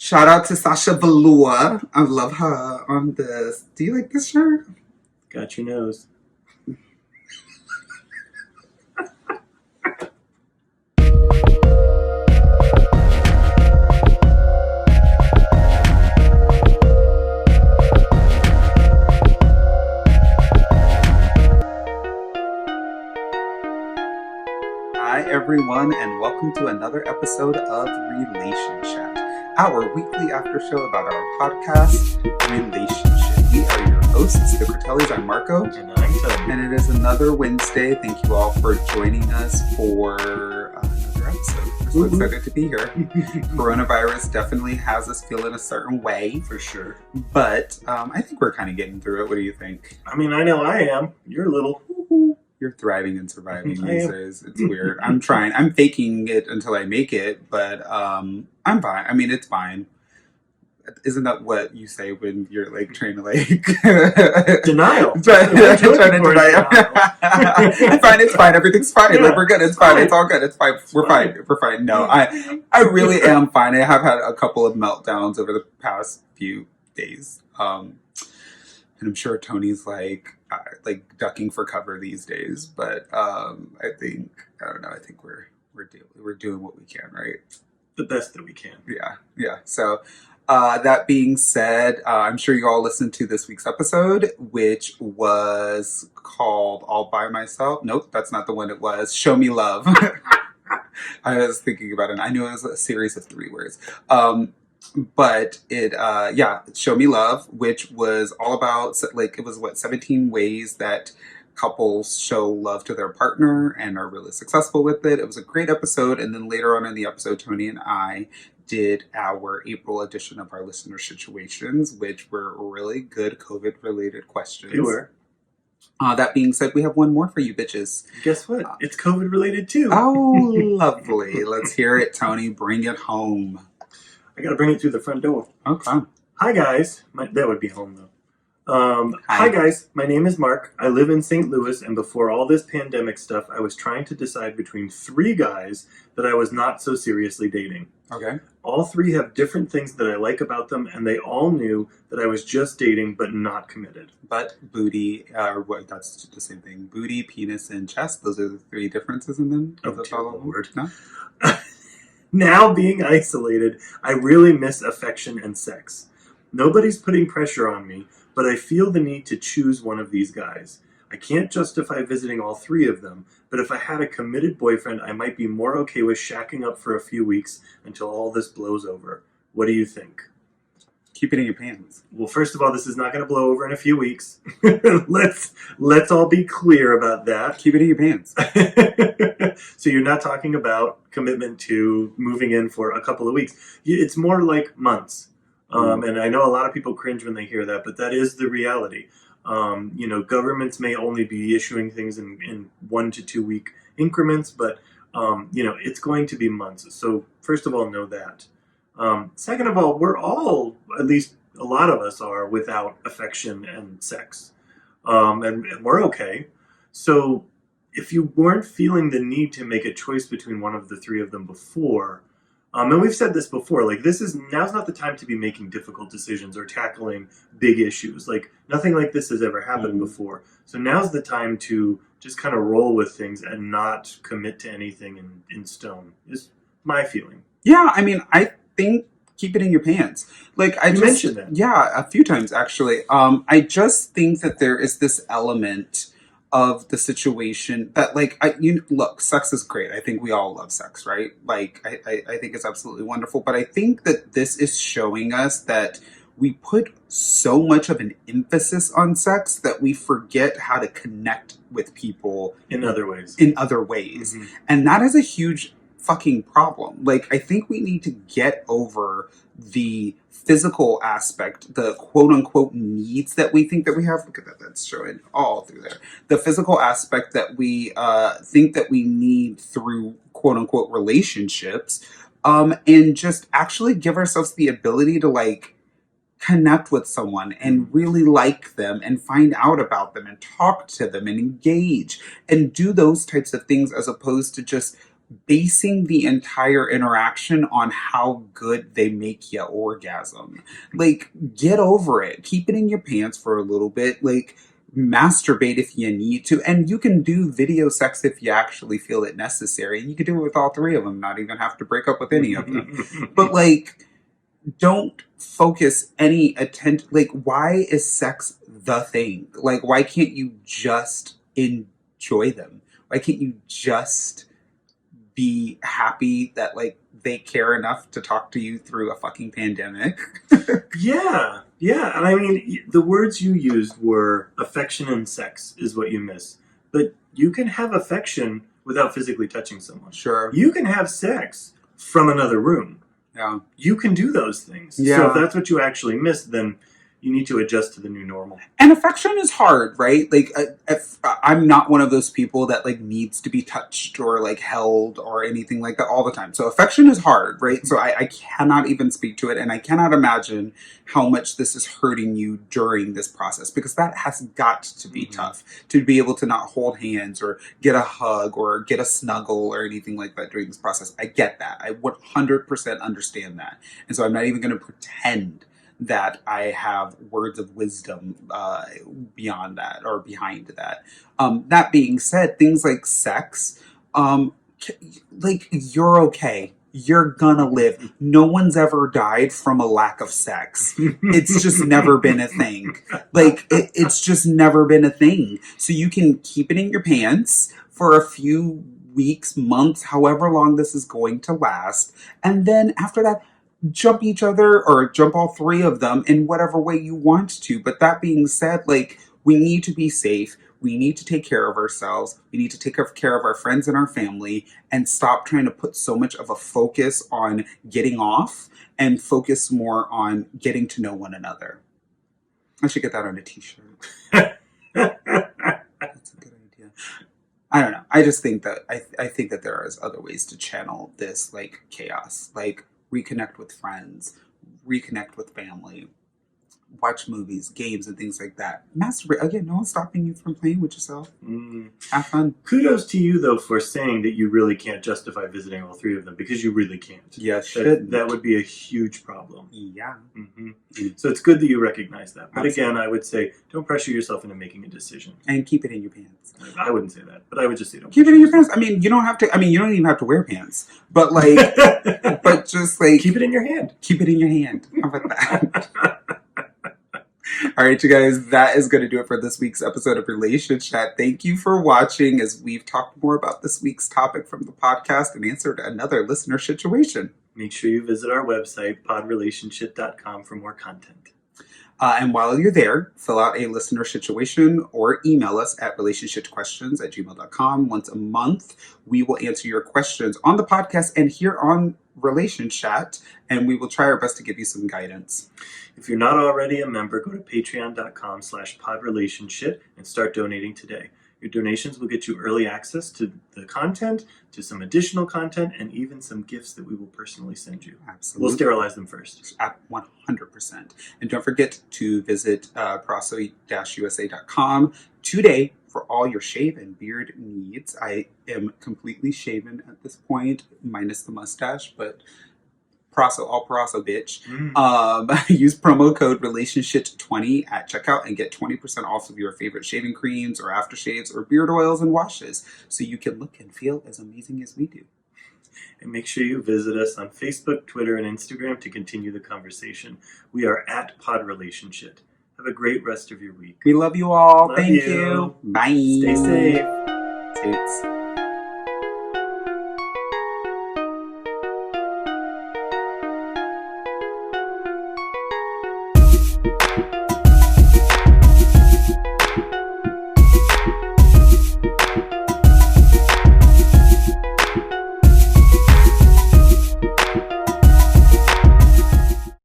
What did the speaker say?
Shout out to Sasha Velour. I love her on this. Do you like this shirt? Got your nose. Hi, everyone, and welcome to another episode of Relationshit, our weekly after show about our podcast, Relationshit. We are your hosts, the Critellis. I'm Marco. And I'm Tony. And it is another Wednesday. Thank you all for joining us for another episode. We're so excited to be here. Coronavirus definitely has us feeling a certain way. For sure. But I think we're kind of getting through it. What do you think? I mean, I know I am. You're a little... You're thriving and surviving I these am. days. It's weird. I'm trying. I'm faking it until I make it, but I'm fine. I mean, it's fine. Isn't that what you say when you're like trying to like Denial. trying to deny Denial. I'm fine. It's fine. Everything's fine. Yeah, Like we're good. It's fine. It's all good. It's fine. We're fine. We're fine. No, I really am fine. I have had a couple of meltdowns over the past few days. And I'm sure Tony's like ducking for cover these days, but I don't know. I think we're doing what we can, right? The best that we can. Yeah. So that being said, I'm sure you all listened to this week's episode, which was called "All by Myself." Nope, that's not the one. It was "Show Me Love." I was thinking about it. I knew it was a series of 3 words. But Show Me Love, which was all about, like, it was 17 ways that couples show love to their partner and are really successful with it. It was a great episode. And then later on in the episode, Tony and I did our April edition of our listener situations, which were really good COVID related questions. They were. That being said, we have one more for you bitches. Guess what? It's COVID related too. Oh, lovely. Let's hear it, Tony. Bring it home. I gotta bring it through the front door. Okay. Hi guys. That would be home though. Hi guys. My name is Mark. I live in St. Louis, and before all this pandemic stuff, I was trying to decide between 3 guys that I was not so seriously dating. Okay. All 3 have different things that I like about them, and they all knew that I was just dating but not committed. Butt, booty, that's the same thing. Booty, penis, and chest. Those are the 3 differences in them. Oh, dear Lord. No? Now being isolated, I really miss affection and sex. Nobody's putting pressure on me, but I feel the need to choose one of these guys. I can't justify visiting all 3 of them, but if I had a committed boyfriend, I might be more okay with shacking up for a few weeks until all this blows over. What do you think? Keep it in your pants. Well, first of all, this is not going to blow over in a few weeks. Let's all be clear about that. Keep it in your pants. So you're not talking about commitment to moving in for a couple of weeks. It's more like months. And I know a lot of people cringe when they hear that, but that is the reality. Governments may only be issuing things in 1 to 2 week increments, but it's going to be months. So first of all, know that. Second of all, we're all, at least a lot of us are, without affection and sex. And we're okay. So if you weren't feeling the need to make a choice between one of the 3 of them before, and we've said this before, like now's not the time to be making difficult decisions or tackling big issues. Like nothing like this has ever happened before. So now's the time to just kind of roll with things and not commit to anything in stone, is my feeling. Yeah, I mean, I think keep it in your pants. Like I mentioned that. Yeah, a few times actually. I just think that there is this element of the situation that look, sex is great. I think we all love sex, right? Like I think it's absolutely wonderful. But I think that this is showing us that we put so much of an emphasis on sex that we forget how to connect with people in other ways. Mm-hmm. And that is a huge fucking problem. Like, I think we need to get over the physical aspect, the quote unquote needs that we think that we have. Look at that, that's showing all through there. The physical aspect that we think that we need through quote unquote relationships, and just actually give ourselves the ability to connect with someone and really like them and find out about them and talk to them and engage and do those types of things, as opposed to just basing the entire interaction on how good they make you orgasm. Like, get over it. Keep it in your pants for a little bit. Like, masturbate if you need to. And you can do video sex if you actually feel it necessary. And you can do it with all three of them, not even have to break up with any of them. But, like, don't focus any attention. Like, why is sex the thing? Like, why can't you just enjoy them? Why can't you just be happy that like they care enough to talk to you through a fucking pandemic? Yeah, yeah. And I mean, the words you used were affection and sex is what you miss. But you can have affection without physically touching someone. Sure. You can have sex from another room. Yeah. You can do those things. Yeah. So if that's what you actually miss, then you need to adjust to the new normal. And affection is hard, right? Like, if I'm not one of those people that like needs to be touched or like held or anything like that all the time. So affection is hard, right? So I cannot even speak to it, and I cannot imagine how much this is hurting you during this process, because that has got to be tough to be able to not hold hands or get a hug or get a snuggle or anything like that during this process. I get that. I 100% understand that. And so I'm not even going to pretend that I have words of wisdom beyond that or behind that. That being said, things like sex, like, you're okay. You're gonna live. No one's ever died from a lack of sex. It's just never been a thing. Like, it's just never been a thing. So you can keep it in your pants for a few weeks, months, however long this is going to last. And then after that, jump each other or jump all three of them in whatever way you want to. But that being said, like, we need to be safe. We need to take care of ourselves. We need to take care of our friends and our family, and stop trying to put so much of a focus on getting off and focus more on getting to know one another. I should get that on a t-shirt. That's a good idea. I don't know. I just think that I think that there is other ways to channel this like chaos. Like, reconnect with friends, reconnect with family, watch movies, games, and things like that. Masturbate. Again, no one's stopping you from playing with yourself. Have fun. Kudos to you, though, for saying that you really can't justify visiting all three of them, because you really can't. Yeah, that would be a huge problem. Yeah. So it's good that you recognize that. But Absolutely. Again, I would say don't pressure yourself into making a decision. And keep it in your pants. I wouldn't say that, but I would just say don't keep it in your pants. I mean, you don't have to. I mean, you don't even have to wear pants. But like, but just like keep it in your hand. Keep it in your hand. How about that? All right, you guys, that is going to do it for this week's episode of Relationshit. Thank you for watching as we've talked more about this week's topic from the podcast and answered another listener situation. Make sure you visit our website, podrelationshit.com, for more content. And while you're there, fill out a listener situation or email us at relationshipquestions@gmail.com. Once a month, we will answer your questions on the podcast and here on Relationshit, and we will try our best to give you some guidance. If you're not already a member, go to patreon.com/podrelationshit and start donating today. Your donations will get you early access to the content, to some additional content, and even some gifts that we will personally send you. Absolutely. We'll sterilize them first. At 100%. And don't forget to visit praso-usa.com today for all your shave and beard needs. I am completely shaven at this point, minus the mustache, but Praso, all Praso, bitch. Use promo code Relationshit20 at checkout and get 20% off of your favorite shaving creams or aftershaves or beard oils and washes, so you can look and feel as amazing as we do. And make sure you visit us on Facebook, Twitter, and Instagram to continue the conversation. We are at PodRelationshit. Have a great rest of your week. We love you all. Love Thank you. you. Bye. Stay safe. Toots.